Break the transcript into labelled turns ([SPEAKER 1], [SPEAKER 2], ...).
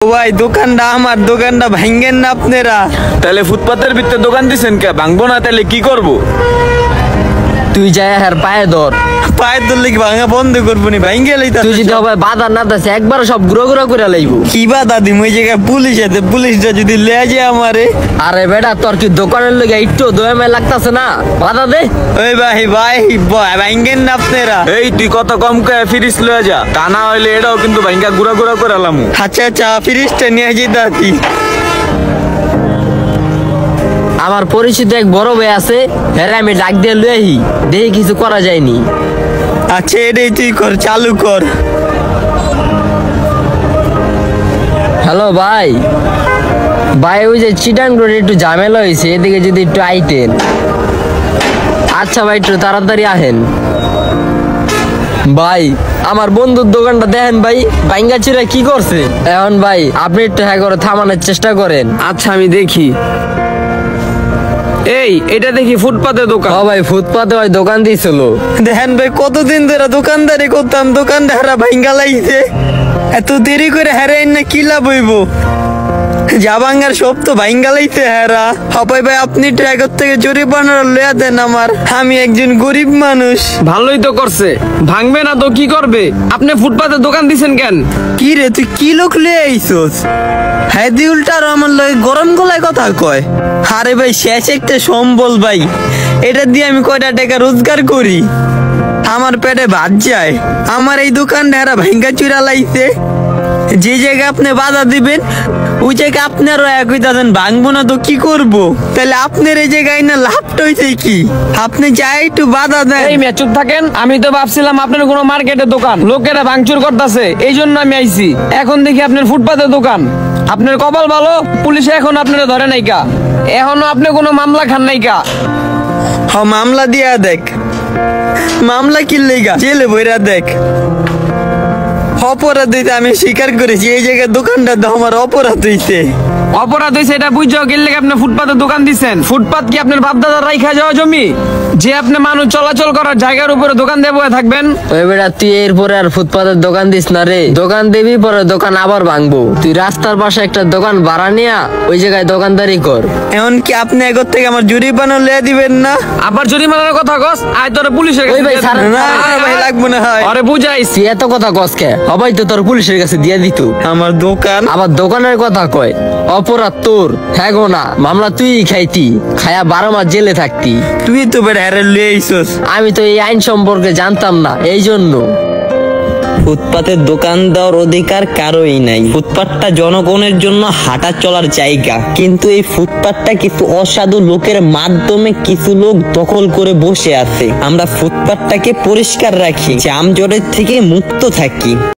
[SPEAKER 1] ভাই দোকানটা আমার, দোকানটা ভাঙ্গেন না আপনারা।
[SPEAKER 2] তাহলে ফুটপাতের ভিতরে দোকান দিছেন কে? ভাঙবো না তাহলে কি করব?
[SPEAKER 3] তুই যাই আর পায়ে ধর,
[SPEAKER 1] পায়ের ধরলে কি ভাঙা বন্ধ করবো নি? ভাঙ্গে লইতা
[SPEAKER 3] তুই যদি হবে বাধা না দাসে একবার সব গুঁড়ো গুঁড়ো করে লাইব।
[SPEAKER 1] কি বাধা দিম? ওই জায়গায় পুলিশ আছে, পুলিশটা যদি লেয়া যায় আমারে।
[SPEAKER 3] আরে বেটা তোর কি দোকানের লগে একটু দোয়ামে লাগতাছে না? বাধা দে।
[SPEAKER 1] ওই ভাই ভাই ভাঙ্গেন না আপনারা।
[SPEAKER 2] এই তুই কত কম কয়ে ফিরিস লয়ে যা, তা না হইলে এটাও কিন্তু ভাঙ্গা গুড়া গুড়া করে লামু।
[SPEAKER 1] আচ্ছা আচ্ছা, ফ্রিজটা নিয়ে যেতে।
[SPEAKER 3] আমার পরিচিত এক বড় ভাই আছে, হ্যাঁ আমি ডাক দিয়ে লই আহি, দেখি কিছু করা যায়নি।
[SPEAKER 1] আচ্ছা এটাই তুই কর, চালু কর।
[SPEAKER 3] হ্যালো ভাই, ভাই ওই যে চিটাং রোডে একটু ঝামেলা হয়েছে, এদিকে যদি একটু আইতেন। আচ্ছা ভাই একটু তাড়াতাড়ি আহেন। ভাই আমার বন্ধুর দোকানটা দেখেন ভাই, ভাঙ্গা চিরা কি করছে। এখন ভাই আপনি একটু হ্যাঁ করে থামানোর চেষ্টা করেন।
[SPEAKER 4] আচ্ছা আমি দেখি। এই এটা দেখি ফুটপাতের দোকান।
[SPEAKER 3] ও ভাই ফুটপাতে ওই দোকান দিয়েছিল।
[SPEAKER 1] দেখেন ভাই কতদিন ধরে দোকানদারি করতাম, দোকানদাররা ভাঙ্গা লাইছে। এত দেরি করে হেরাইন না কি লাভ হইব? যা ভাঙ্গার সব তো ভাঙ্গা লাইছে হেরা। হপাই ভাই আপনি ট্রাকের থেকে জরিমানা লইয়া দেন আমার, আমি একজন গরিব মানুষ।
[SPEAKER 4] ভালোই তো করছে, ভাঙবে না তো কি করবে? আপনি ফুটপাতের দোকান দিছেন কেন?
[SPEAKER 1] কি রে তুই কি লোক লইয়া আইছস? হ্যাঁ দি উল্টা আর আমার লয় গরম গলায় কথা কয়। আরে ভাই শেষ একটা সম্বল ভাই, এটা দিয়ে আমি কয়টা টাকা রোজগার করি, আমার পেটে ভাত যায়। আমার এই দোকানটা এরা ভাঙ্গা চুরা লাইছে। যে জায়গায় আপনি বাধা দিবেন ওই জায়গায় আপনারও একই দাদেন, ভাঙবো না তো কি করব? তাহলে আপনার এই জায়গায় না লাভটা হইছে কি? আপনি যাই একটু বাধা দেন।
[SPEAKER 4] এই মেয়ে চুপ থাকেন, আমি তো ভাবছিলাম আপনার কোনো মার্কেটের দোকান, লোকেরা ভাঙচুর করতেছে এই জন্য আমি আইছি। এখন দেখি আপনার ফুটপাতের দোকান। আপনার কপাল ভালো, পুলিশে এখন আপনারা ধরে নাইকা, এখনো আপনি কোনো মামলা খান নাইকা।
[SPEAKER 1] হ মামলা দিয়া দেখ, মামলা কি লেগা জেলে বইরা দেখ। অপরাধ হইতে আমি স্বীকার করেছি, এই জায়গায় দোকানটা তো আমার অপরাধ হইছে।
[SPEAKER 4] অপরাধ হয়েছে এটা বুঝছো গেলে আপনি ফুটপাতের দোকান দিচ্ছেন। ফুটপাত কি আপনার বাপদাদার রাইখা যাওয়া জমি যে আপনি মানুষ চলাচল করার জায়গার উপরে দোকান দিয়ে বসে থাকবেন?
[SPEAKER 3] ওই বেটা তুই এরপরে আর ফুটপাতের দোকান দিস না রে, দোকান দিবি পরে দোকান আবার ভাঙবো। তুই রাস্তার পাশে একটা দোকান ভাড়া নিয়া ওই জায়গায় দোকানদারি কর।
[SPEAKER 1] এমন কি আপনি এগোর থেকে আমার জরিমানা লইয়া দিবেন না?
[SPEAKER 4] আবার জরিমানার কথা কস, আয় তোর পুলিশের কাছে
[SPEAKER 3] ওই ভাই,
[SPEAKER 4] দিয়ে
[SPEAKER 3] ছাড়েন
[SPEAKER 4] দিবো।
[SPEAKER 3] না,
[SPEAKER 1] ভাই লাগবো না হয়।
[SPEAKER 4] আরে বুঝাইছি।
[SPEAKER 3] তুই এত কথা কস কে? সবাই তো তোর পুলিশের কাছে দিয়ে দিত।
[SPEAKER 1] আমার দোকান
[SPEAKER 3] আবার দোকানের কথা কয়, অপরাধ তোর। হ্যাঁ গো না, মামলা তুই খাইতি, খায়া 12 মাস জেলে থাকতি।
[SPEAKER 1] তুই তো বেড়া হেরে লইয়া আইছস।
[SPEAKER 3] আমি তো এই আইন সম্পর্কে জানতাম না, এই জন্য।
[SPEAKER 5] ফুটপাতের দোকান দেওয়ার অধিকার কারোই নাই। ফুটপাতটা জনগণের জন্য হাঁটা চলার জায়গা, কিন্তু এই ফুটপাতটা কিছু অসাধু লোকের মাধ্যমে কিছু লোক দখল করে বসে আছে। আমরা ফুটপাতটাকে পরিষ্কার রাখি, যানজটের থেকে মুক্ত থাকি।